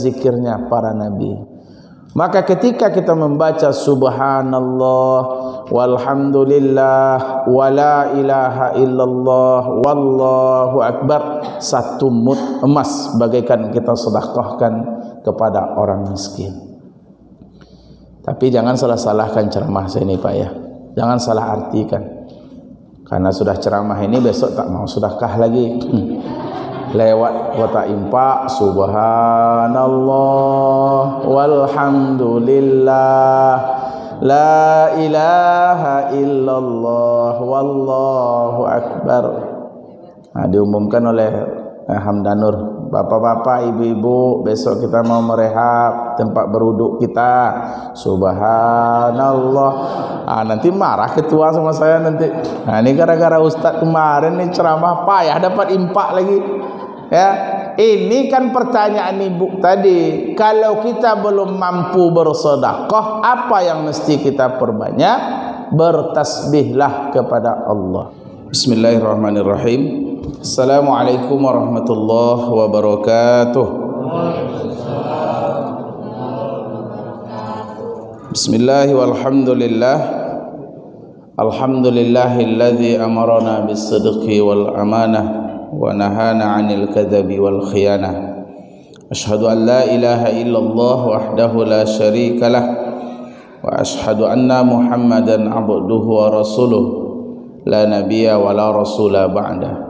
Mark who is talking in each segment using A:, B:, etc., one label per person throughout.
A: berzikirnya para nabi. Maka ketika kita membaca subhanallah walhamdulillah wala ilaha illallah wallahu akbar, satu mut emas bagaikan kita sedekahkan kepada orang miskin. Tapi jangan salah-salahkan ceramah saya ini Pak ya. Jangan salah artikan. Karena sudah ceramah ini besok tak mau sedekah lagi. Lewat kota impak subhanallah walhamdulillah la ilaha illallah wallahu akbar. Diumumkan oleh Hamdanur, bapak-bapak, ibu-ibu, besok kita mau merehab tempat beruduk kita subhanallah. Nanti marah ketua sama saya nanti. Ini gara-gara Ustadz kemarin nih ceramah payah dapat impak lagi. Ya, ini kan pertanyaan ibu tadi. Kalau kita belum mampu bersedekah, apa yang mesti kita perbanyak? Bertasbihlah kepada Allah. Bismillahirrahmanirrahim. Assalamualaikum warahmatullahi wabarakatuh. Bismillah walhamdulillah. Alhamdulillahilladzi amarana bis-sidqi wal amanah wa nahana 'anil kadzabi wal khiyanah. Asyhadu an la ilaha illallah wahdahu la syarika lah wa asyhadu anna Muhammadan 'abduhu wa rasuluh la nabiyya wa la rasula ba'da.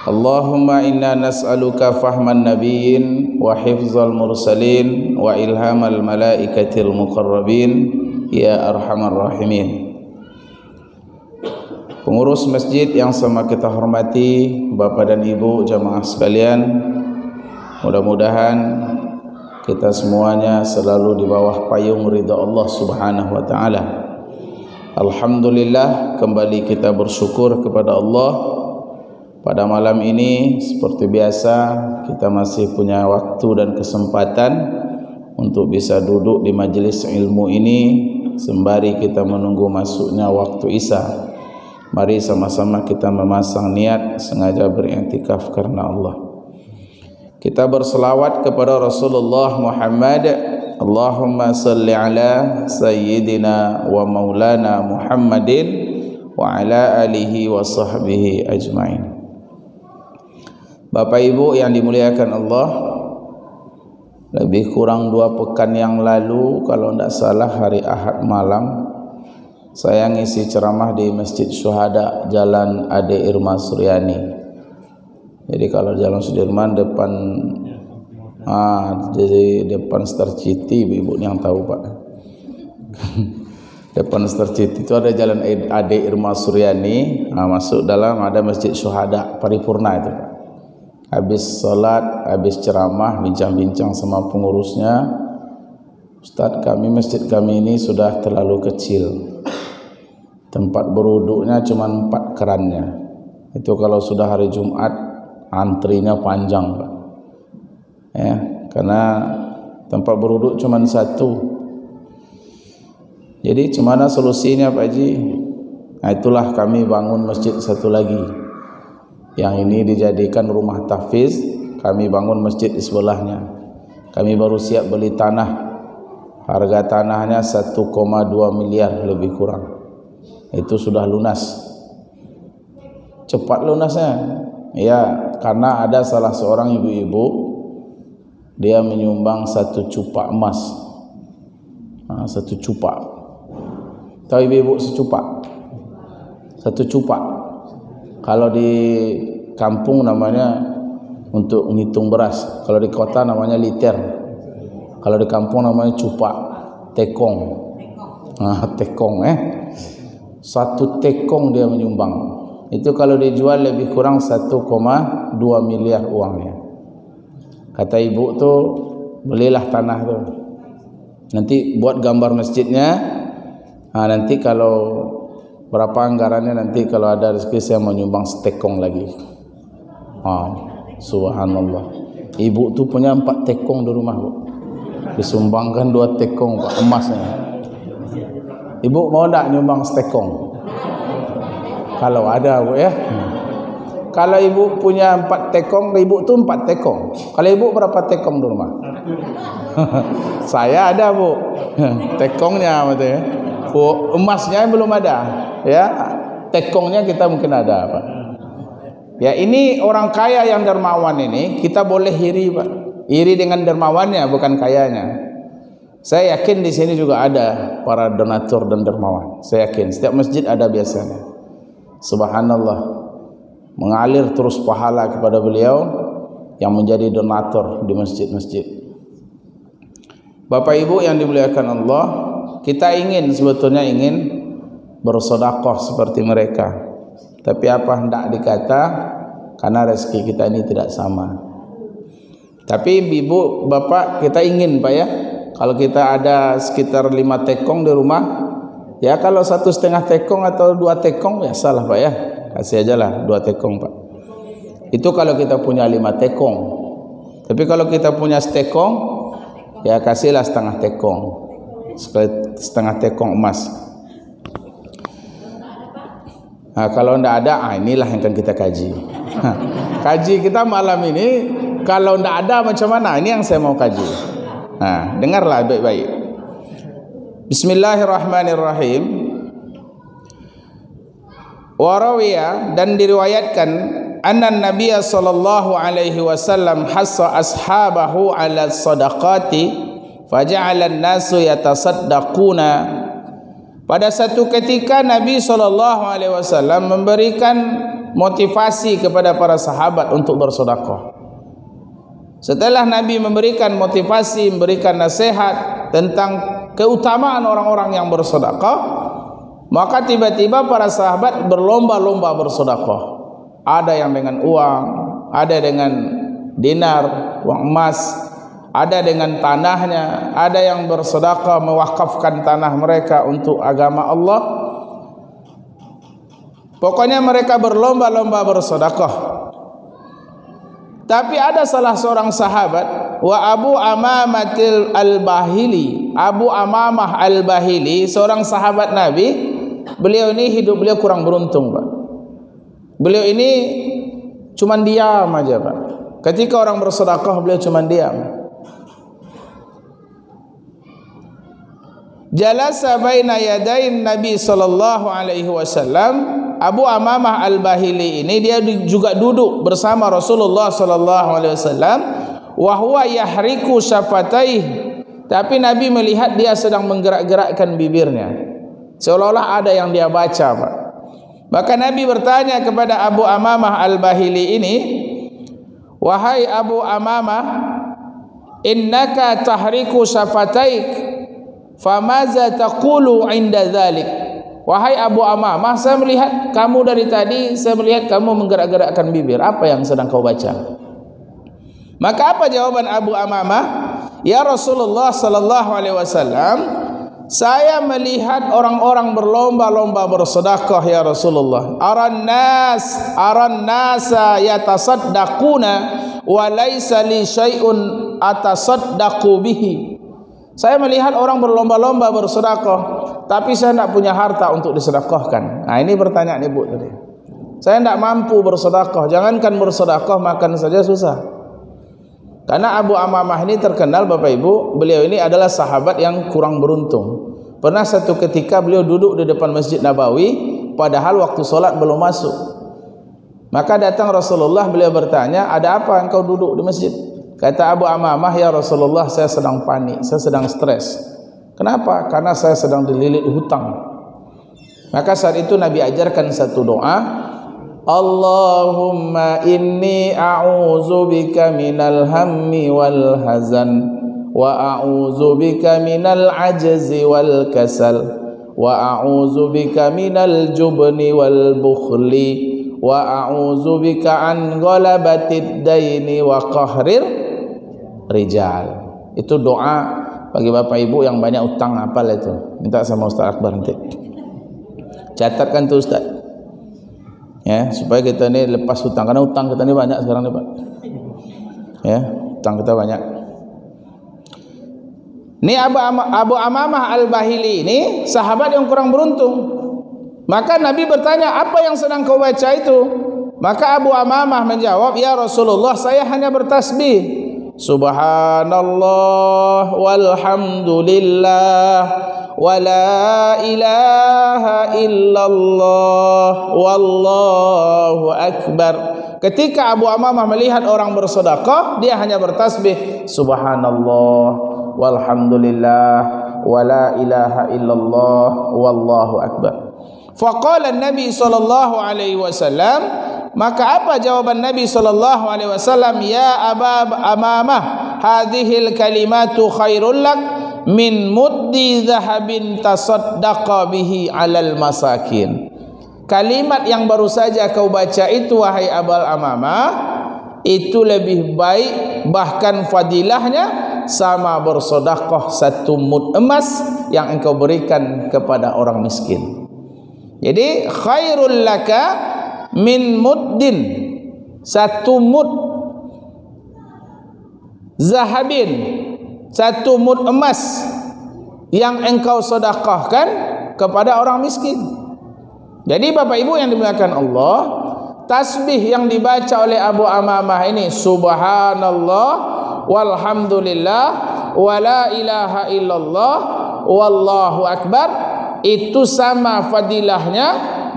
A: Allahumma inna nas'aluka fahman nabiyyin wa hifzal mursalin wa ilhamal malaikatil muqarrabin ya arhamar rahimin. Pengurus masjid yang sama kita hormati, Bapak dan Ibu jamaah sekalian, mudah-mudahan kita semuanya selalu di bawah payung ridha Allah Subhanahu wa taala. Alhamdulillah, kembali kita bersyukur kepada Allah. Pada malam ini seperti biasa kita masih punya waktu dan kesempatan untuk bisa duduk di majelis ilmu ini sembari kita menunggu masuknya waktu Isya. Mari sama-sama kita memasang niat sengaja beriktikaf karena Allah. Kita berselawat kepada Rasulullah Muhammad. Allahumma salli ala sayyidina wa maulana Muhammadin wa ala alihi wa sahbihi ajmain. Bapak Ibu yang dimuliakan Allah, lebih kurang 2 pekan yang lalu, kalau tidak salah hari Ahad malam, saya ngisi ceramah di Masjid Syuhada Jalan Ade Irma Suryani. Jadi kalau Jalan Sudirman depan jadi depan Star City, ibu yang tahu Pak. Depan Star City itu ada Jalan Ade Irma Suryani, masuk dalam ada Masjid Syuhada paripurna itu Pak. Habis salat, habis ceramah, bincang-bincang sama pengurusnya, Ustadz, masjid kami ini sudah terlalu kecil. Tempat beruduknya cuma 4 kerannya. Itu kalau sudah hari Jumat antrinya panjang Pak. Ya, karena tempat beruduk cuma 1. Jadi gimana solusinya Pak Haji? Itulah kami bangun masjid satu lagi. Yang ini dijadikan rumah tahfiz, kami bangun masjid di sebelahnya. Kami baru siap beli tanah. Harga tanahnya 1,2 miliar lebih kurang. Itu sudah lunas. Cepat lunasnya. Ya, karena ada salah seorang ibu-ibu, dia menyumbang 1 cupak emas. 1 cupak. Tahu ibu-ibu secupak? 1 cupak. Kalau di kampung namanya untuk menghitung beras. Kalau di kota namanya liter. Kalau di kampung namanya cupak, tekong. Tekong 1 tekong dia menyumbang. Itu kalau dijual lebih kurang 1,2 miliar uangnya. Kata ibu tuh, belilah tanah tuh. Nanti buat gambar masjidnya. Nanti kalau berapa anggarannya, nanti kalau ada rezeki saya menyumbang setekong lagi. Subhanallah. Ibu tuh punya 4 tekong di rumah Bu. Disumbangkan 2 tekong Pak, emasnya. Ibu mau tak nyumbang setekong? Kalau ada Bu ya. kalau ibu punya 4 tekong, ibu tuh 4 tekong. Kalau ibu berapa tekong di rumah? Saya ada, Bu. Tekongnya betul ya. Bu, emasnya belum ada. Ya, tekongnya kita mungkin ada, Pak. Ya, ini orang kaya yang dermawan ini kita boleh iri, Pak. Iri dengan dermawannya, bukan kayanya. Saya yakin di sini juga ada para donatur dan dermawan. Saya yakin setiap masjid ada biasanya. Subhanallah, mengalir terus pahala kepada beliau yang menjadi donatur di masjid-masjid. Bapak Ibu yang dimuliakan Allah, kita sebetulnya ingin bersedekah seperti mereka. Tapi apa hendak dikata, karena rezeki kita ini tidak sama. Tapi Ibu, Bapak, kita ingin, Pak ya, kalau kita ada sekitar 5 tekong di rumah, ya kalau 1,5 tekong atau 2 tekong ya salah, Pak ya, kasih aja lah 2 tekong, Pak. Itu kalau kita punya 5 tekong. Tapi kalau kita punya setekong, ya kasihlah 1/2 tekong, 1/2 tekong emas. Nah, kalau tidak ada, inilah yang akan kita kaji. Kaji kita malam ini, kalau tidak ada macam mana, ini yang saya mau kaji. Nah, dengarlah baik-baik. Bismillahirrahmanirrahim. Warawiya, dan diriwayatkan anna Nabiya sallallahu alaihi wasallam hassa ashabahu ala sadaqati faja'ala an-nasu yatasaddaquna. Pada satu ketika Nabi sallallahu alaihi wasallam memberikan motivasi kepada para sahabat untuk bersedekah. Setelah Nabi memberikan motivasi, memberikan nasihat tentang keutamaan orang-orang yang bersedekah, maka tiba-tiba para sahabat berlomba-lomba bersedekah. Ada yang dengan uang, ada dengan dinar, uang emas, ada dengan tanahnya, ada yang bersedekah mewakafkan tanah mereka untuk agama Allah. Pokoknya mereka berlomba-lomba bersedekah. Tapi ada salah seorang sahabat, wa Abu Amamah al-Bahili, Abu Amamah al-Bahili, seorang sahabat Nabi. Beliau ini hidup beliau kurang beruntung, Pak. Beliau ini cuman diam aja, Pak. Ketika orang bersedekah, beliau cuman diam. Jalasa baina yadain Nabi sallallahu alaihi wasallam. Abu Amamah al-Bahili ini dia juga duduk bersama Rasulullah sallallahu alaihi wasallam, wa huwa yahriku syafataihi, tapi Nabi melihat dia sedang menggerak-gerakkan bibirnya, seolah-olah ada yang dia baca, Pak. Maka Nabi bertanya kepada Abu Amamah al-Bahili ini, wahai Abu Amamah, innaka tahriku syafataik, famaza taqulu inda dzalik? Wahai Abu Amamah, saya melihat kamu dari tadi, saya melihat kamu menggerak-gerakkan bibir. Apa yang sedang kau baca? Maka apa jawaban Abu Amamah? Ya Rasulullah sallallahu alaihi wasallam, saya melihat orang-orang berlomba-lomba bersedekah ya Rasulullah. Aran nasa yatasaddaquna wa laisa li syai'un atasaddaqu bihi. Saya melihat orang berlomba-lomba bersedekah, tapi saya tidak punya harta untuk disedekahkan. Nah, ini pertanyaan Ibu tadi. Saya tidak mampu bersedekah. Jangankan bersedekah, makan saja susah. Karena Abu Amamah ini terkenal, Bapak Ibu, beliau ini adalah sahabat yang kurang beruntung. Pernah satu ketika beliau duduk di depan Masjid Nabawi, padahal waktu solat belum masuk. Maka datang Rasulullah, beliau bertanya, ada apa engkau duduk di masjid? Kata Abu Amamah, ya Rasulullah, saya sedang panik, saya sedang stres. Kenapa? Karena saya sedang dililit hutang. Maka saat itu Nabi ajarkan satu doa, Allahumma inni a'udzubika minal hammi wal hazan, wa a'udzubika minal ajzi wal kasal, wa a'udzubika minal jubni wal bukhli, wa a'udzubika an ghalabatid daini wa qahrir rijal. Itu doa bagi Bapak Ibu yang banyak utang, hafal itu. Minta sama Ustaz Akbar nanti. Catatkan tuh Ustaz. Ya, supaya kita ini lepas hutang, karena hutang kita ini banyak sekarang nih, Pak. Ya, hutang kita banyak. Ini Abu Amamah al-Bahili ini sahabat yang kurang beruntung. Maka Nabi bertanya, apa yang sedang kau baca itu? Maka Abu Amamah menjawab, "Ya Rasulullah, saya hanya bertasbih Subhanallah walhamdulillah wa la ilaha illallah wallahu akbar." Ketika Abu Amamah melihat orang bersedekah, dia hanya bertasbih Subhanallah walhamdulillah wa la ilaha illallah wallahu akbar. Faqala Nabi sallallahu alaihi wasallam, maka apa jawaban Nabi sallallahu alaihi wasallam? "Ya Aba Amamah, hadhil kalimatu khairul lak min muddi dhahabin tasaddaqa bihi 'alal masakin." Kalimat yang baru saja kau baca itu, wahai Abul Amamah, itu lebih baik, bahkan fadilahnya sama bersedekah 1 mud emas yang engkau berikan kepada orang miskin. Jadi khairul laka min muddin, 1 mud zahabin, 1 mud emas yang engkau sedekahkan kepada orang miskin. Jadi Bapak Ibu yang dimuliakan Allah, tasbih yang dibaca oleh Abu Amamah ini Subhanallah walhamdulillah wa la ilaha illallah wallahu akbar, itu sama fadilahnya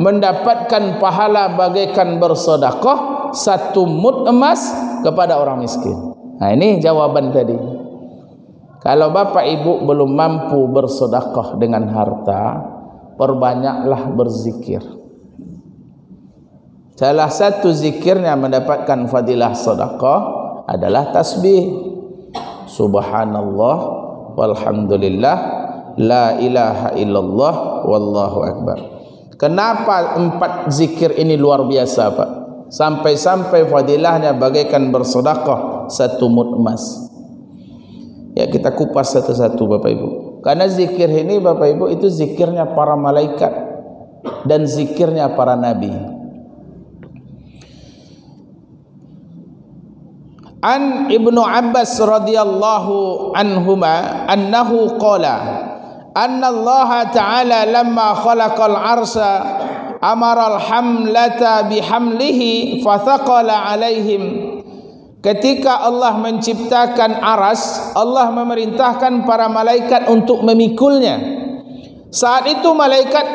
A: mendapatkan pahala bagaikan bersedekah 1 mud emas kepada orang miskin. Nah, ini jawaban tadi. Kalau Bapak Ibu belum mampu bersedekah dengan harta, perbanyaklah berzikir. Salah satu zikirnya mendapatkan fadilah sedekah adalah tasbih Subhanallah walhamdulillah la ilaha illallah wallahu akbar. Kenapa 4 zikir ini luar biasa, Pak? Sampai-sampai fadilahnya bagaikan bersedekah 1 mud emas. Ya, kita kupas satu-satu Bapak Ibu. Karena zikir ini Bapak Ibu itu zikirnya para malaikat dan zikirnya para nabi. An Ibnu Abbas radhiyallahu anhuma annahu qala anna Allah ta'ala lamma khalaqal arsha amara al-hamlata bihamlihi fathaqala alaihim. Ketika Allah menciptakan aras, Allah memerintahkan para malaikat untuk memikulnya. Saat itu malaikat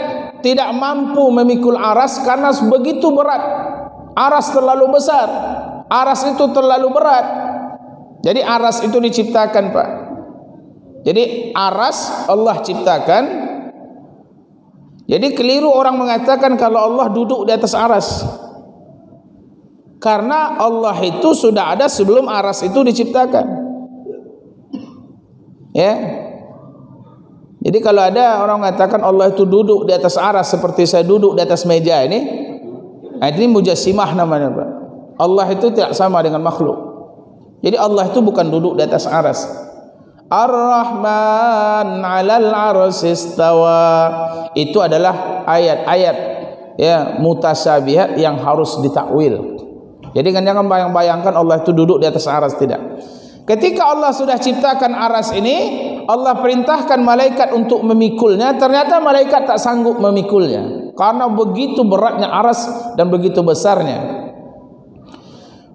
A: tidak mampu memikul aras karena begitu berat. Aras terlalu besar, aras itu terlalu berat. Jadi aras itu diciptakan, Pak. Jadi aras Allah ciptakan. Jadi keliru orang mengatakan kalau Allah duduk di atas aras, karena Allah itu sudah ada sebelum aras itu diciptakan. Ya. Jadi kalau ada orang mengatakan Allah itu duduk di atas aras seperti saya duduk di atas meja ini mujassimah namanya, Pak. Allah itu tidak sama dengan makhluk. Jadi Allah itu bukan duduk di atas aras. Ar-Rahman 'alal 'arsy istawa. Itu adalah ayat-ayat ya mutasyabihat yang harus ditakwil. Jadi jangan bayang-bayangkan Allah itu duduk di atas aras, tidak. Ketika Allah sudah ciptakan aras ini, Allah perintahkan malaikat untuk memikulnya. Ternyata malaikat tak sanggup memikulnya karena begitu beratnya aras dan begitu besarnya.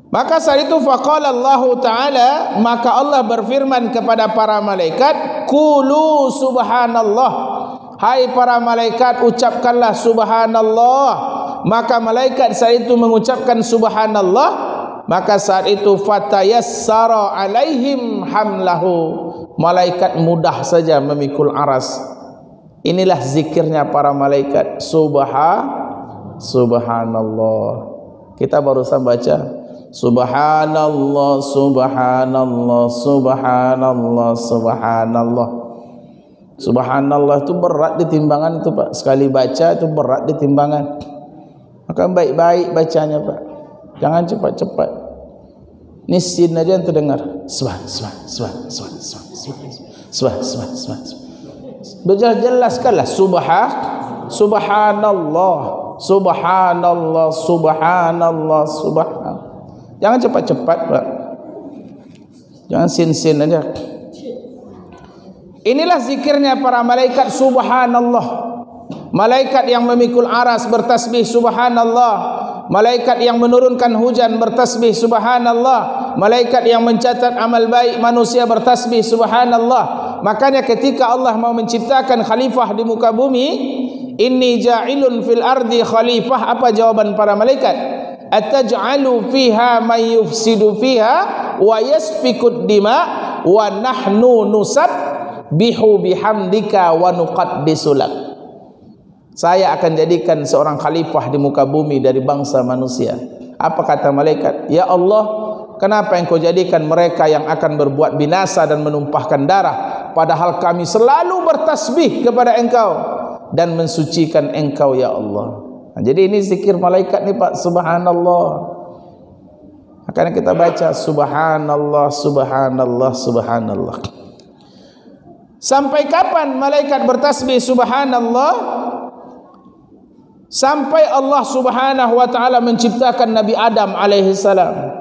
A: Maka saat itu faqala Allah Ta'ala, maka Allah berfirman kepada para malaikat, qulu subhanallah. Hai para malaikat, ucapkanlah subhanallah. Maka malaikat saat itu mengucapkan subhanallah, maka saat itu fatayassara alaihim hamlahu. Malaikat mudah saja memikul aras. Inilah zikirnya para malaikat. Subhanallah. Kita barusan baca Subhanallah, subhanallah, subhanallah, subhanallah. Subhanallah itu berat di timbangan itu, Pak. Sekali baca itu berat di timbangan. Maka baik-baik bacanya, Pak. Jangan cepat-cepat. Nisin aja yang terdengar. Jelaskanlah subhanallah, subhanallah, subhanallah, subhanallah. Jangan cepat-cepat, Pak. Jangan sin-sin aja. Inilah zikirnya para malaikat subhanallah. Malaikat yang memikul aras bertasbih subhanallah. malaikat yang menurunkan hujan bertasbih subhanallah, malaikat yang mencatat amal baik manusia bertasbih subhanallah. Makanya ketika Allah mau menciptakan khalifah di muka bumi, inni ja'ilun fil ardi khalifah, apa jawaban para malaikat? Ataj'alu fiha may yufsidu fiha wa yasfikud dima wa nahnu nusabbihu bihamdika wa nuqaddisu lak. Saya akan jadikan seorang khalifah di muka bumi dari bangsa manusia. Apa kata malaikat? Ya Allah, kenapa engkau jadikan mereka yang akan berbuat binasa dan menumpahkan darah, padahal kami selalu bertasbih kepada engkau dan mensucikan engkau ya Allah. Nah, jadi ini zikir malaikat ni Pak, subhanallah. Makanya kita baca subhanallah, subhanallah, subhanallah. Sampai kapan malaikat bertasbih subhanallah? Sampai Allah Subhanahu wa taala menciptakan Nabi Adam alaihi salam.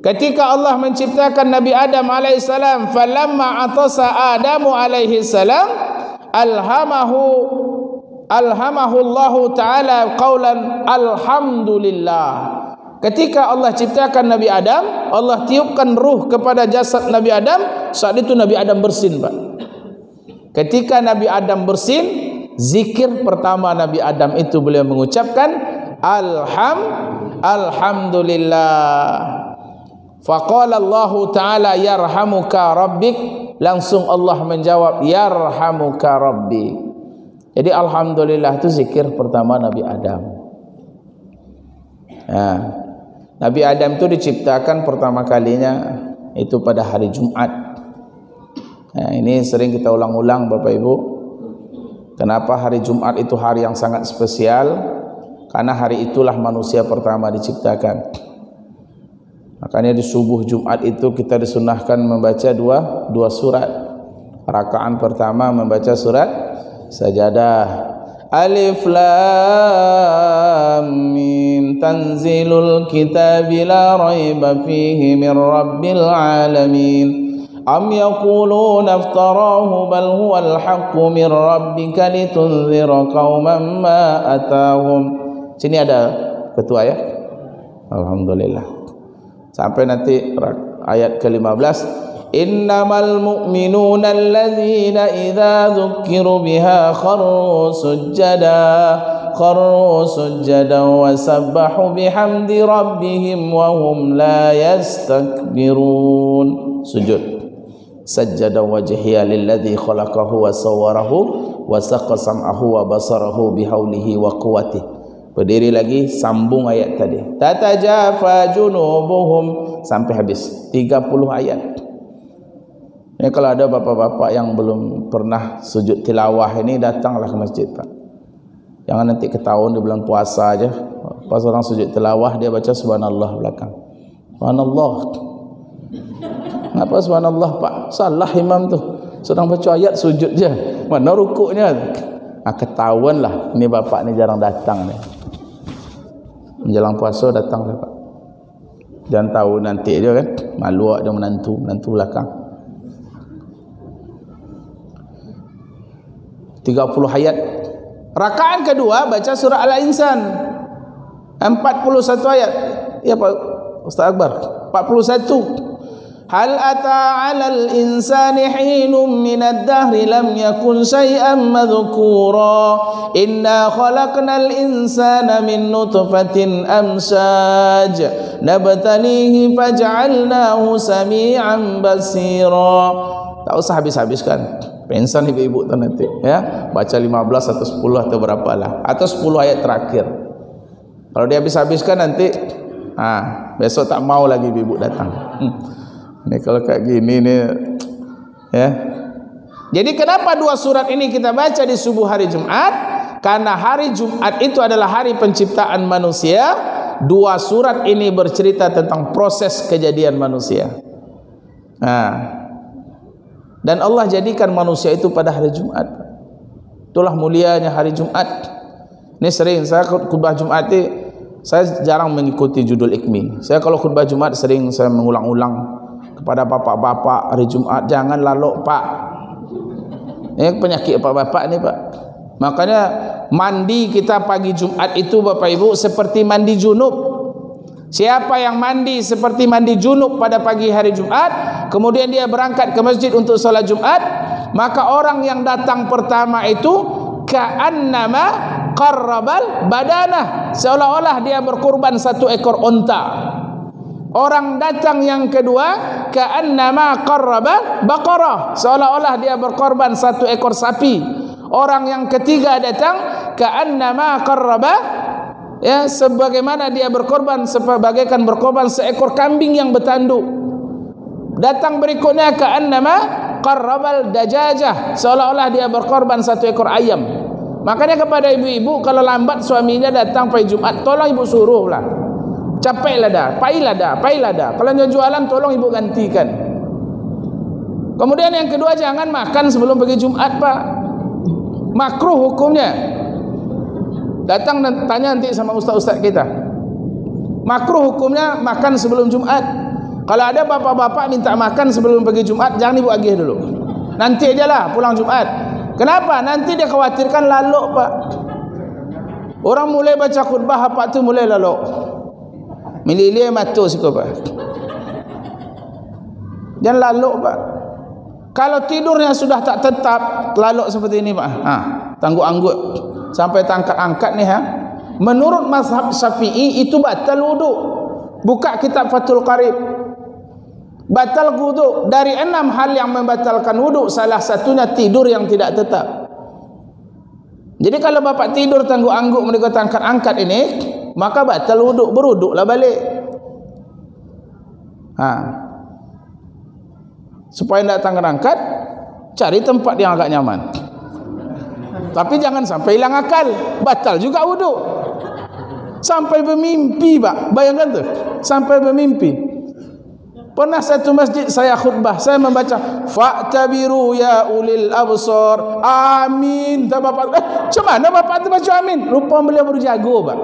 A: Ketika Allah menciptakan Nabi Adam alaihi salam, falamma atasa Adamu alaihi salam, alhamahu Allah taala qaulan alhamdulillah. Ketika Allah ciptakan Nabi Adam, Allah tiupkan ruh kepada jasad Nabi Adam, saat itu Nabi Adam bersin, Pak. Ketika Nabi Adam bersin, zikir pertama Nabi Adam itu beliau mengucapkan alhamdulillah. Faqala Allah taala yarhamuka rabbik, langsung Allah menjawab yarhamuka rabbik. Jadi alhamdulillah itu zikir pertama Nabi Adam. Nah, Nabi Adam itu diciptakan pertama kalinya itu pada hari Jumat. Nah, ini sering kita ulang-ulang Bapak Ibu. Kenapa hari Jumat itu hari yang sangat spesial? Karena hari itulah manusia pertama diciptakan. Makanya di subuh Jumat itu kita disunahkan membaca dua surat. Rakaat pertama membaca surat Sajadah. Alif Lam Mim Tanzilul Kitabi la raiba fihi min Rabbil Alamin. Am yaquluna iftarahu bal huwal haqqu min rabbika litunzira qauman ma atahum. Sini ada ketua ya. Alhamdulillah. Sampai nanti ayat ke-15. Innamal mu'minuna alladzina idza dzukiru biha kharru sujjada wa sabbahu bihamdi rabbihim wa hum la yastakbirun. Sujud. Sajjada wajhiya lilladzi khalaqahu wa sawwarahu wa saqqa sam'ahu wa basarahu bihaulihi wa quwwatihi. Berdiri lagi, sambung ayat tadi. Tatajafa junubuhum sampai habis 30 ayat. Ini kalau ada bapak-bapak yang belum pernah sujud tilawah ini, datanglah ke masjid Pak. Jangan nanti ketahuan di bulan puasa aja. Pas orang sujud tilawah dia baca subhanallah belakang. Subhanallah. Kenapa subhanallah Pak? Salah imam tu. Sedang baca ayat sujud je. Mana rukuknya? Ketahuan lah. Ini bapak ni jarang datang ni. Menjelang puasa datang lah Pak. Jangan tahu nanti dia kan. Malu ada menantu belakang. 30 ayat. Rakaat kedua baca surah Al-Insan. 41 ayat. Ya Pak Ustaz Akbar. 41. Hal ata 'alal insani hinum minad dahri lam yakun syai'an madhkura inna khalaqnal insana min nutfatin amsaj nabtalihi faj'alnahu sami'an basira. Tak usah habis-habiskan. Pensan ibu-ibu tu nanti ya, baca 15 atau 10 atau berapalah, atau 10 ayat terakhir. Kalau dia habis-habiskan nanti besok tak mau lagi ibu datang. Ini kalau kayak gini nih ya. Jadi kenapa dua surat ini kita baca di subuh hari Jumat? Karena hari Jumat itu adalah hari penciptaan manusia. Dua surat ini bercerita tentang proses kejadian manusia. Dan Allah jadikan manusia itu pada hari Jumat. Itulah mulianya hari Jumat. Ini sering saya khutbah Jumat ini, saya jarang mengikuti judul ikmi. Saya kalau khutbah Jumat sering saya mengulang-ulang kepada bapak-bapak, hari Jumat jangan lalok Pak. Ini penyakit bapak-bapak ni Pak. Makanya mandi kita pagi Jumat itu Bapak Ibu seperti mandi junub. Siapa yang mandi seperti mandi junub pada pagi hari Jumat, kemudian dia berangkat ke masjid untuk salat Jumat, maka orang yang datang pertama itu ka'annama qarrabal badanah, seolah-olah dia berkorban satu ekor unta. Orang datang yang kedua ka'annama qarraba baqarah, seolah-olah dia berkorban satu ekor sapi. Orang yang ketiga datang ka'annama qarraba, ya, sebagaimana dia berkorban sebagaikan berkorban seekor kambing yang bertanduk. Datang berikutnya ka'annama qarrabal dajajah, seolah-olah dia berkorban satu ekor ayam. Makanya kepada ibu-ibu, kalau lambat suaminya datang pagi Jumat, tolong ibu suruhlah. Capeklah dah, pailah dah. Kalau dia jualan tolong ibu gantikan. Kemudian yang kedua, jangan makan sebelum pergi Jumat, Pak. Makruh hukumnya. Datang dan tanya nanti sama ustaz-ustaz kita. Makruh hukumnya makan sebelum Jumat. Kalau ada bapak-bapak minta makan sebelum pergi Jumat, jangan ibu agih dulu. Nanti ajalah pulang Jumat. Kenapa? Nanti dia khawatirkan lalok, Pak. Orang mulai baca khutbah apa tu mulai lalok. Milih-milih matu sikit, Pak. Jangan lalok, Pak. Kalau tidurnya sudah tak tetap, lalok seperti ini, Pak. Tangguh-anggut sampai tangkat-angkat nih, Menurut mazhab Syafi'i itu batal wudu. Buka kitab Fathul Qarib. Batal wudu. Dari 6 hal yang membatalkan wudu, salah satunya tidur yang tidak tetap. Jadi kalau bapak tidur tangguh-anggut mereka angkat-angkat ini, maka batal wudu, berwuduklah balik. Supaya tidak angkat, cari tempat yang agak nyaman. Tapi jangan sampai hilang akal, batal juga wudu. Sampai bermimpi, Pak. Bayangkan tuh, sampai bermimpi. Pernah satu masjid saya khutbah, saya membaca fa'tabiru ya ulil absar. Amin. Tak bapak, macam mana bapak tu baca amin? Lupa beliau baru jago, Pak.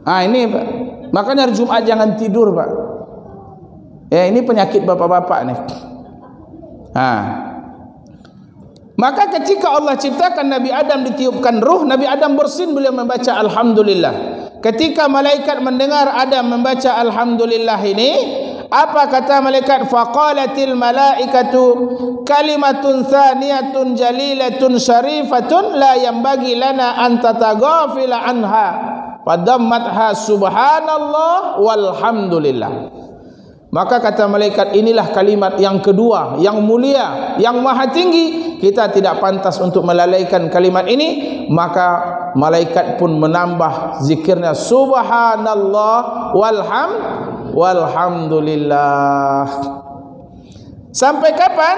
A: Ini, Pak. Makanya hari Jumat jangan tidur, Pak. Ya, ini penyakit bapak-bapak nih. Maka ketika Allah ciptakan Nabi Adam, ditiupkan ruh, Nabi Adam bersin, beliau membaca alhamdulillah. Ketika malaikat mendengar Adam membaca alhamdulillah ini, apa kata malaikat? Faqalatil malaikatu kalimatun thaniyatun jalilatun syarifatun la yanbaghi lana an tataghafila anha. Fadammatha subhanallah walhamdulillah. Maka kata malaikat, inilah kalimat yang kedua, yang mulia, yang maha tinggi. Kita tidak pantas untuk melalaikan kalimat ini. Maka malaikat pun menambah zikirnya subhanallah walhamdulillah. Sampai kapan?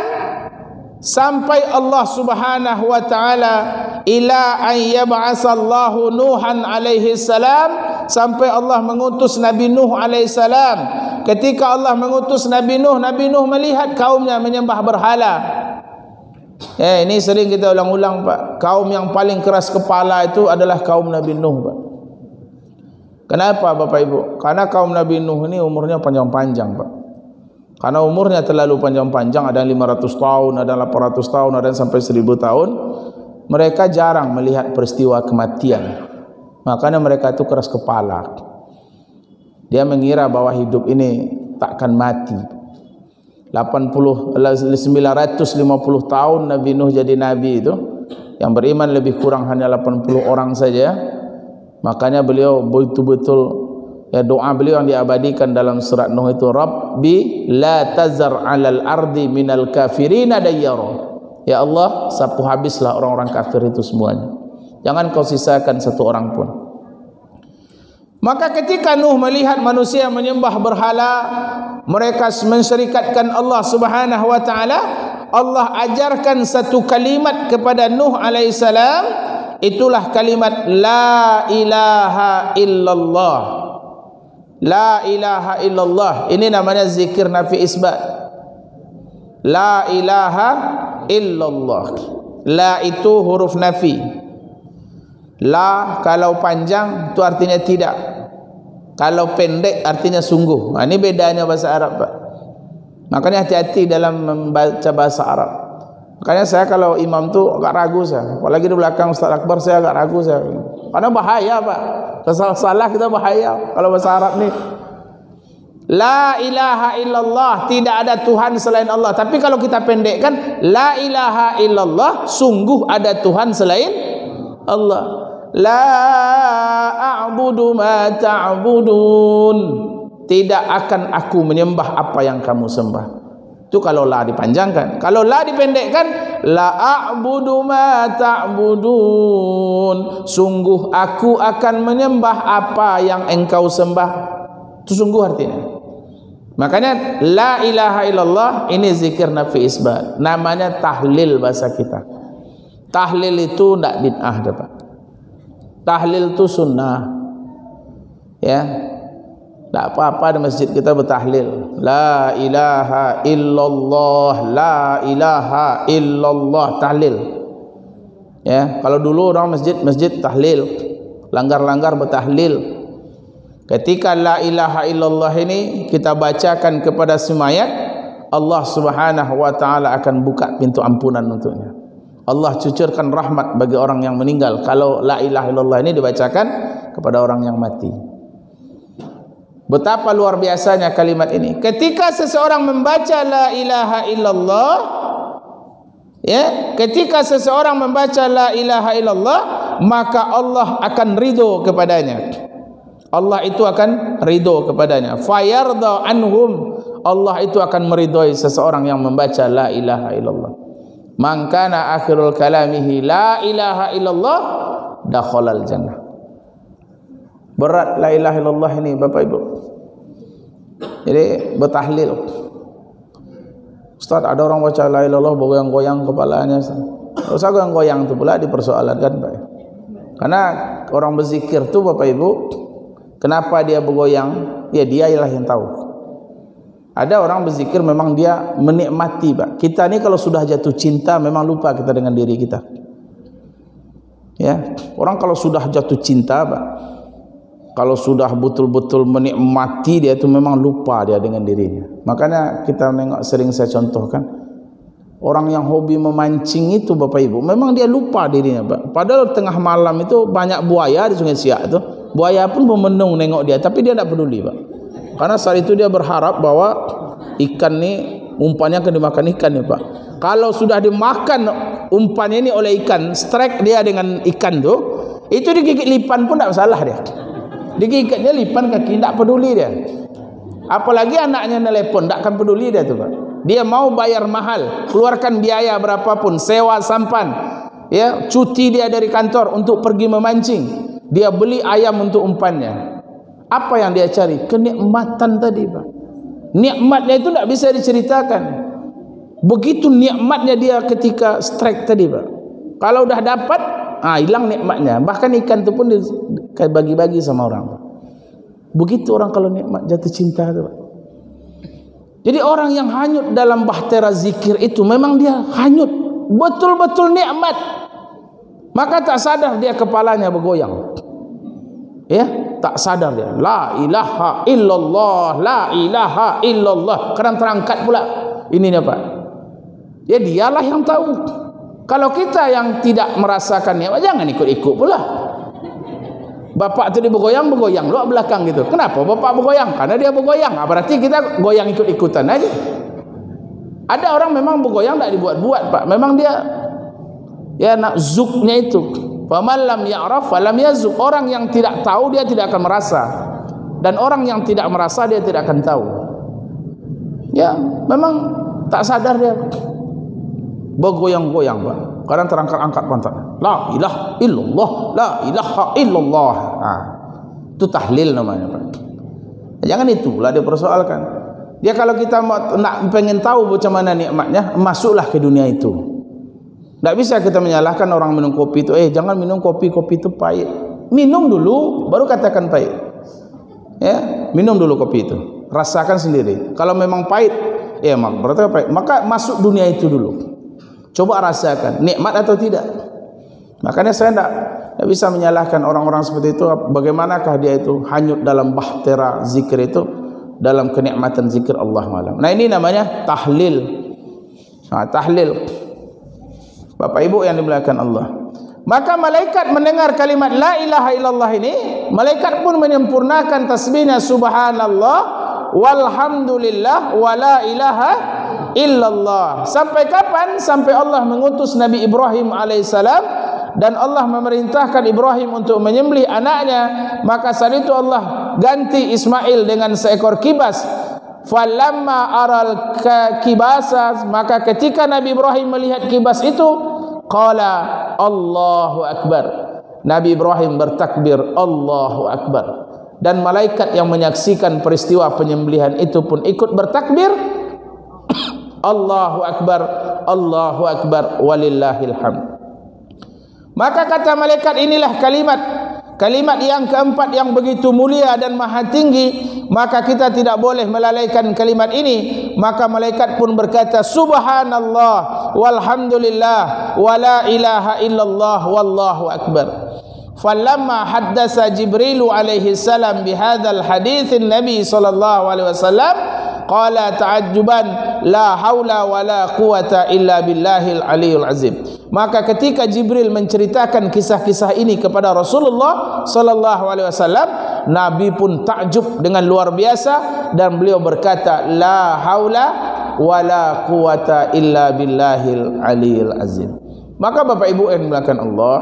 A: Sampai Allah Subhanahu wa taala ila an yab'asallahu Nuhan alaihi salam, sampai Allah mengutus Nabi Nuh alaihi salam. Ketika Allah mengutus Nabi Nuh melihat kaumnya menyembah berhala. Ini sering kita ulang-ulang, Pak. Kaum yang paling keras kepala itu adalah kaum Nabi Nuh, Pak. Kenapa, Bapak Ibu? Karena kaum Nabi Nuh ini umurnya panjang-panjang, Pak. Karena umurnya terlalu panjang-panjang, ada 500 tahun, ada 800 tahun, ada sampai 1000 tahun. Mereka jarang melihat peristiwa kematian. Makanya mereka itu keras kepala. Dia mengira bahwa hidup ini takkan mati. 950 tahun Nabi Nuh jadi nabi itu, yang beriman lebih kurang hanya 80 orang saja. Makanya beliau betul-betul, ya, doa beliau yang diabadikan dalam surat Nuh itu, Rabbi la tazar 'alal ardi minal kafirina dayyara. Ya Allah, sapu habislah orang-orang kafir itu semuanya. Jangan kau sisakan satu orang pun. Maka ketika Nuh melihat manusia menyembah berhala, mereka mensyirikatkan Allah Subhanahu wa taala, Allah ajarkan satu kalimat kepada Nuh alaihissalam, itulah kalimat la ilaha illallah. La ilaha illallah. Ini namanya zikir nafi isbat. La ilaha illallah. La itu huruf nafi. La kalau panjang itu artinya tidak. Kalau pendek artinya sungguh. Ini bedanya bahasa Arab, Pak. Makanya hati-hati dalam membaca bahasa Arab. Makanya saya kalau imam tu agak ragu saya. Apalagi di belakang Ustaz Akbar saya agak ragu saya. Karena bahaya Pak. Salah kita bahaya kalau bahasa Arab ni. La ilaha illallah, tidak ada Tuhan selain Allah. Tapi kalau kita pendekkan, la ilaha illallah, sungguh ada Tuhan selain Allah. La a'budu ma ta'budun, tidak akan aku menyembah apa yang kamu sembah. Itu kalau la dipanjangkan. Kalau la dipendekkan, la a'budu ma ta'budun, sungguh aku akan menyembah apa yang engkau sembah. Itu sungguh artinya. Makanya la ilaha illallah ini zikir nafi isbat. Namanya tahlil bahasa kita. Tahlil itu tidak bid'ah dapat. Tahlil itu sunnah. Ya. Tak apa-apa di masjid kita bertahlil. La ilaha illallah, la ilaha illallah, tahlil. Ya, kalau dulu orang masjid tahlil. Langgar-langgar bertahlil. Ketika la ilaha illallah ini kita bacakan kepada semayat, Allah Subhanahu wa taala akan buka pintu ampunan untuknya. Allah cucurkan rahmat bagi orang yang meninggal kalau la ilaha illallah ini dibacakan kepada orang yang mati. Betapa luar biasanya kalimat ini. Ketika seseorang membaca la ilaha illallah, ya, ketika seseorang membaca la ilaha illallah, maka Allah akan ridho kepadanya. Allah itu akan ridho kepadanya. Fayarda anhum, Allah itu akan meridhoi seseorang yang membaca la ilaha illallah. Man kana akhirul kalamihi la ilaha illallah dakhalal jannah. Berat la ilaha illallah ini Bapak Ibu. Jadi bertahlil. Ustaz, ada orang baca la ilaha illallah bergoyang-goyang kepalanya. Usah goyang-goyang itu pula dipersoalkan Pak. Karena orang berzikir tu Bapak Ibu, kenapa dia bergoyang? Ya dia ialah yang tahu. Ada orang berzikir memang dia menikmati Pak. Kita ni kalau sudah jatuh cinta memang lupa kita dengan diri kita. Ya, orang kalau sudah jatuh cinta Pak, kalau sudah betul-betul menikmati dia itu memang lupa dia dengan dirinya. Makanya kita nengok, sering saya contohkan, orang yang hobi memancing itu Bapak Ibu, memang dia lupa dirinya Pak. Padahal tengah malam itu banyak buaya di Sungai Siak itu. Buaya pun memenung nengok dia, tapi dia tidak peduli Pak. Karena saat itu dia berharap bahwa ikan ni umpannya akan dimakan ikan ni Pak. Kalau sudah dimakan umpannya ini oleh ikan, strike dia dengan ikan tu, itu digigit lipan pun tidak masalah dia. Digigitnya lipan kaki, tidak peduli dia. Apalagi anaknya nelpon, tidak akan peduli dia tu Pak. Dia mau bayar mahal, keluarkan biaya berapapun, sewa sampan, ya, cuti dia dari kantor untuk pergi memancing. Dia beli ayam untuk umpannya. Apa yang dia cari? Kenikmatan tadi Pak. Nikmatnya itu tidak bisa diceritakan. Begitu nikmatnya dia ketika strike tadi Pak. Kalau dah dapat, hilang nikmatnya. Bahkan ikan itu pun bagi-bagi sama orang Pak. Begitu orang kalau nikmat jatuh cinta itu Pak. Jadi orang yang hanyut dalam bahtera zikir itu memang dia hanyut, betul-betul nikmat. Maka tak sadar dia kepalanya bergoyang. Ya, tak sadar dia. La ilaha illallah, la ilaha illallah. Kadang terangkat pula ininya Pak. Ya dialah yang tahu. Kalau kita yang tidak merasakannya, jangan ikut-ikut pula. Bapak tu dia bergoyang lu belakang gitu. Kenapa bapak bergoyang? Karena dia bergoyang. Berarti kita goyang ikut-ikutan aja. Ada orang memang bergoyang tak dibuat-buat Pak. Memang dia ya nak zuknya itu. Faman lam ya'raf falam yazuk. Orang yang tidak tahu dia tidak akan merasa. Dan orang yang tidak merasa dia tidak akan tahu. Ya, memang tak sadar dia bergoyang-goyang Pak. Kadang terangkat-angkat pantat. La ilaha illallah, la ilaha illallah. Itu tahlil namanya Pak. Jangan itulah dia persoalkan. Dia kalau kita nak pengen tahu macam mana nikmatnya, masuklah ke dunia itu. Tak bisa kita menyalahkan orang minum kopi itu. Jangan minum kopi itu pahit. Minum dulu, baru katakan pahit. Ya, minum dulu kopi itu. Rasakan sendiri. Kalau memang pahit, ya berarti pahit. Maka masuk dunia itu dulu. Coba rasakan, nikmat atau tidak. Makanya saya tidak bisa menyalahkan orang-orang seperti itu. Bagaimanakah dia itu hanyut dalam bahtera zikir itu, dalam kenikmatan zikir Allah malam. Nah ini namanya tahlil. Tahlil. Bapak Ibu yang dimuliakan Allah. Maka malaikat mendengar kalimat la ilaha illallah ini, malaikat pun menyempurnakan tasbihnya subhanallah walhamdulillah wala ilaha illallah. Sampai kapan? Sampai Allah mengutus Nabi Ibrahim alaihissalam dan Allah memerintahkan Ibrahim untuk menyembelih anaknya. Maka saat itu Allah ganti Ismail dengan seekor kibas. Falamma aral kibasa, maka ketika Nabi Ibrahim melihat kibas itu, qala Allahu akbar. Nabi Ibrahim bertakbir Allahu akbar. Dan malaikat yang menyaksikan peristiwa penyembelihan itu pun ikut bertakbir Allahu akbar, Allahu akbar, walillahil hamd. Maka kata malaikat, inilah kalimat yang keempat yang begitu mulia dan maha tinggi, maka kita tidak boleh melalaikan kalimat ini. Maka malaikat pun berkata subhanallah walhamdulillah wala ilaha illallah wallahu akbar. Falamma haddasa Jibril alaihi salam bihadzal haditsin Nabi sallallahu alaihi wasallam qala ta'ajjuban la haula wala quwata illa billahil aliyul azim. Maka ketika Jibril menceritakan kisah-kisah ini kepada Rasulullah sallallahu alaihi wasallam, Nabi pun takjub dengan luar biasa dan beliau berkata la haula wala quwata illa billahil aliyul azim. Maka Bapak Ibu yang dimuliakan Allah,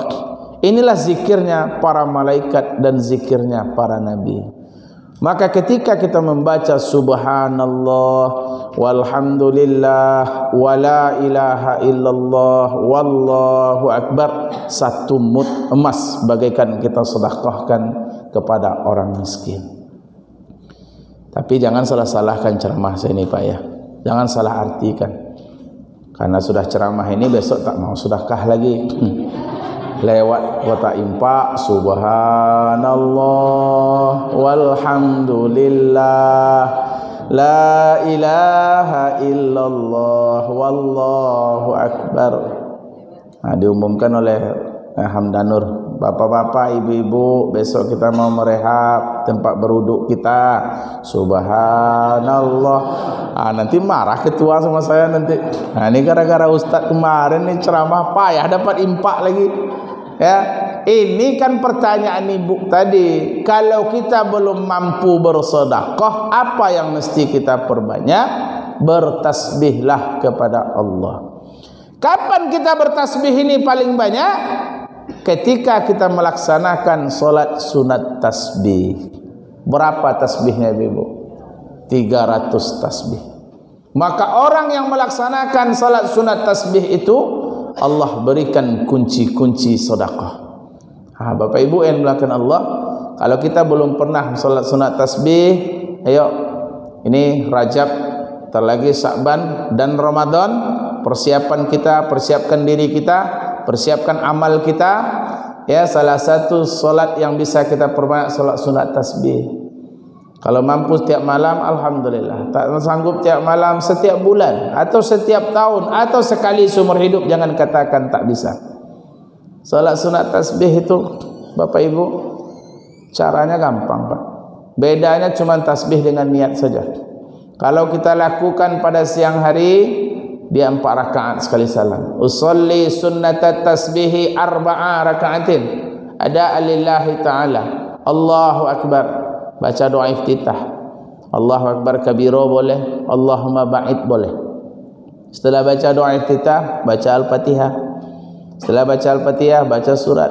A: inilah zikirnya para malaikat dan zikirnya para nabi. Maka ketika kita membaca subhanallah walhamdulillah wala ilaha illallah wallahu akbar, satu mut emas bagaikan kita sedekahkan kepada orang miskin. Tapi jangan salah-salahkan ceramah saya ini Pak ya. Jangan salah artikan. Karena sudah ceramah ini besok tak mau sedekah lagi. Lewat kota impak subhanallah walhamdulillah la ilaha illallah wallahu akbar. Diumumkan oleh Hamdanur, bapak-bapak, ibu-ibu, besok kita mau merehab tempat beruduk kita subhanallah. Nanti marah ketua sama saya nanti. Ini gara-gara Ustadz kemarin nih ceramah payah dapat impak lagi. Ya, ini kan pertanyaan ibu tadi. Kalau kita belum mampu bersedekah, apa yang mesti kita perbanyak? Bertasbihlah kepada Allah. Kapan kita bertasbih ini paling banyak? Ketika kita melaksanakan solat sunat tasbih. Berapa tasbihnya ibu? 300 tasbih. Maka orang yang melaksanakan solat sunat tasbih itu Allah berikan kunci-kunci sedekah. Bapak Ibu yang dimuliakan Allah, kalau kita belum pernah salat sunat tasbih, ayo, ini Rajab, terlagi Sa'ban dan Ramadan, persiapan kita, persiapkan diri kita, persiapkan amal kita. Ya, salah satu salat yang bisa kita perbanyak salat sunat tasbih. Kalau mampu setiap malam, alhamdulillah. Tak sanggup setiap malam, setiap bulan atau setiap tahun atau sekali seumur hidup, jangan katakan tak bisa. Salat sunat tasbih itu Bapak Ibu, caranya gampang Pak. Bedanya cuma tasbih dengan niat saja. Kalau kita lakukan pada siang hari, dia 4 rakaat sekali salam. Usolli sunnatat tasbihi 4 rakaatin. Ada lillahi ta'ala. Allahu akbar. Baca doa iftitah, Allahu akbar kabira boleh, Allahumma ba'id boleh. Setelah baca doa iftitah, baca Al-Fatihah. Setelah baca Al-Fatihah, baca surat,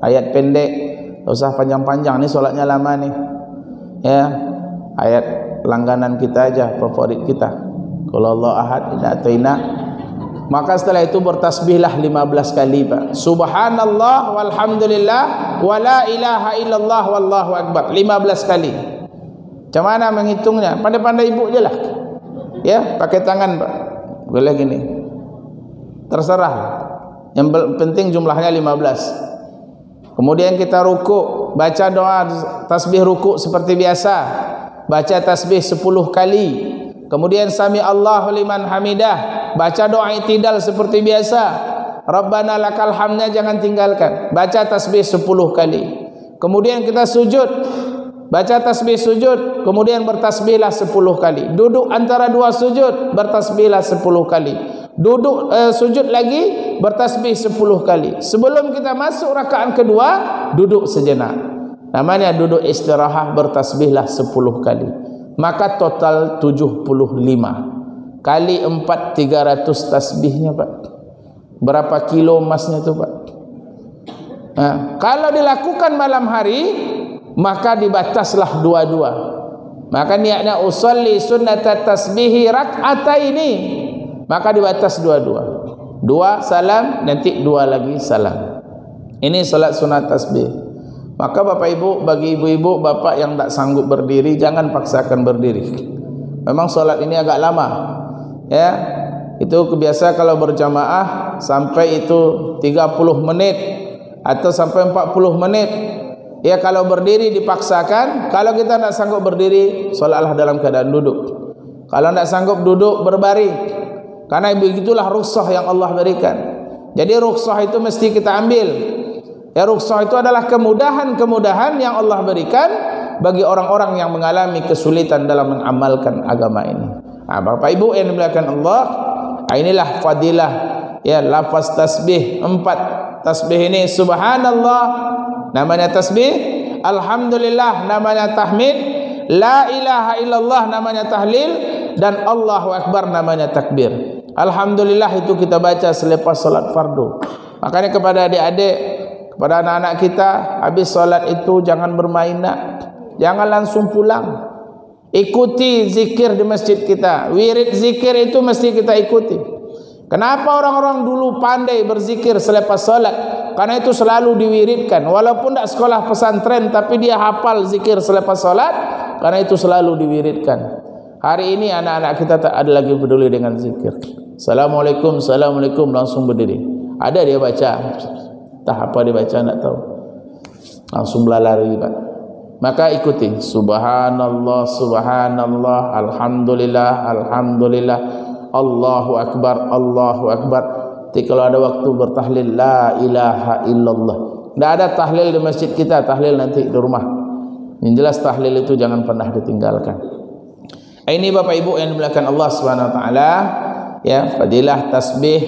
A: ayat pendek, tak usah panjang-panjang. Ni solatnya lama ni. Ya, ayat langganan kita aja, favorit kita. Qul Allah ahad, inna a'taina. Maka setelah itu bertasbihlah 15 kali Pak. Subhanallah walhamdulillah wala ilaha illallah wallahu akbar 15 kali. Macam mana menghitungnya? Pandai-pandai ibu je lah. Ya, pakai tangan Pak. Boleh gini. Terserah. Yang penting jumlahnya 15. Kemudian kita rukuk, baca doa tasbih rukuk seperti biasa. Baca tasbih 10 kali. Kemudian sami Allahu liman hamidah, baca doa i'tidal seperti biasa. Rabbana lakal hamdnya jangan tinggalkan. Baca tasbih 10 kali. Kemudian kita sujud, baca tasbih sujud, kemudian bertasbihlah 10 kali. Duduk antara 2 sujud, bertasbihlah 10 kali. Duduk sujud lagi, bertasbih 10 kali. Sebelum kita masuk rakaat kedua, duduk sejenak. Namanya duduk istirahat, bertasbihlah 10 kali. Maka total 75. Kali 4 300 tasbihnya, Pak. Berapa kilo emasnya itu, Pak? Nah, kalau dilakukan malam hari, maka dibataslah dua-dua. Maka niatnya usolli sunnata tasbihi rak'ataini, maka dibatas dua-dua. 2 salam, nanti 2 lagi salam. Ini salat sunat tasbih. Maka Bapak Ibu, bagi ibu-ibu, bapak yang tak sanggup berdiri, jangan paksakan berdiri. Memang salat ini agak lama. Ya, itu kebiasa kalau berjamaah sampai itu 30 menit atau sampai 40 menit. Ya, kalau berdiri dipaksakan. Kalau kita tak sanggup berdiri, solatlah dalam keadaan duduk. Kalau tak sanggup duduk, berbaring. Karena begitulah rukhsah yang Allah berikan. Jadi rukhsah itu mesti kita ambil. Ya, rukhsah itu adalah kemudahan-kemudahan yang Allah berikan bagi orang-orang yang mengalami kesulitan dalam mengamalkan agama ini. Nah, Bapak Ibu yang dimuliakan Allah, inilah fadilah ya lafaz tasbih. 4 tasbih ini: subhanallah, namanya tasbih; alhamdulillah, namanya tahmid; la ilaha illallah, namanya tahlil; dan Allahu akbar, namanya takbir. Alhamdulillah itu kita baca selepas salat fardu. Makanya kepada adik-adik, kepada anak-anak kita, habis salat itu jangan bermain nak. Jangan langsung pulang. Ikuti zikir di masjid kita. Wirid zikir itu mesti kita ikuti. Kenapa orang-orang dulu pandai berzikir selepas salat? Karena itu selalu diwiridkan. Walaupun tak sekolah pesantren, tapi dia hafal zikir selepas salat, karena itu selalu diwiridkan. Hari ini anak-anak kita tak ada lagi peduli dengan zikir. Assalamualaikum, assalamualaikum, langsung berdiri. Ada dia baca, tak apa dia baca, tak tahu, langsung belalari, Pak. Maka ikuti subhanallah, subhanallah, alhamdulillah, alhamdulillah, Allahu akbar, Allahu akbar. Jadi kalau ada waktu bertahlil la ilaha illallah. Tidak ada tahlil di masjid kita, tahlil nanti di rumah. Yang jelas tahlil itu jangan pernah ditinggalkan. Ini Bapak Ibu yang dimuliakan Allah Subhanahu wa taala, ya, fadilah tasbih,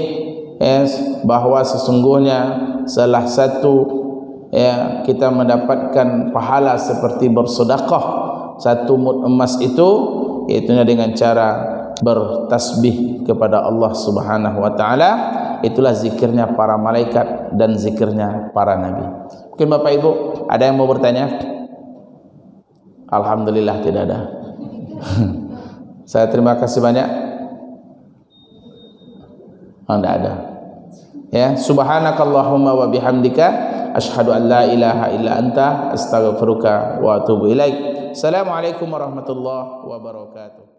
A: yes, bahwa sesungguhnya salah satu ya kita mendapatkan pahala seperti bersedekah 1 mud emas itu, yaitu dengan cara bertasbih kepada Allah Subhanahu wa taala. Itulah zikirnya para malaikat dan zikirnya para nabi. Mungkin Bapak Ibu ada yang mau bertanya? Alhamdulillah tidak ada. Saya terima kasih banyak. Tidak ada. Ya, subhanakallahumma wa bihamdika asyhadu an la ilaha illa anta astaghfiruka wa atubu ilaik. Assalamualaikum warahmatullahi wabarakatuh.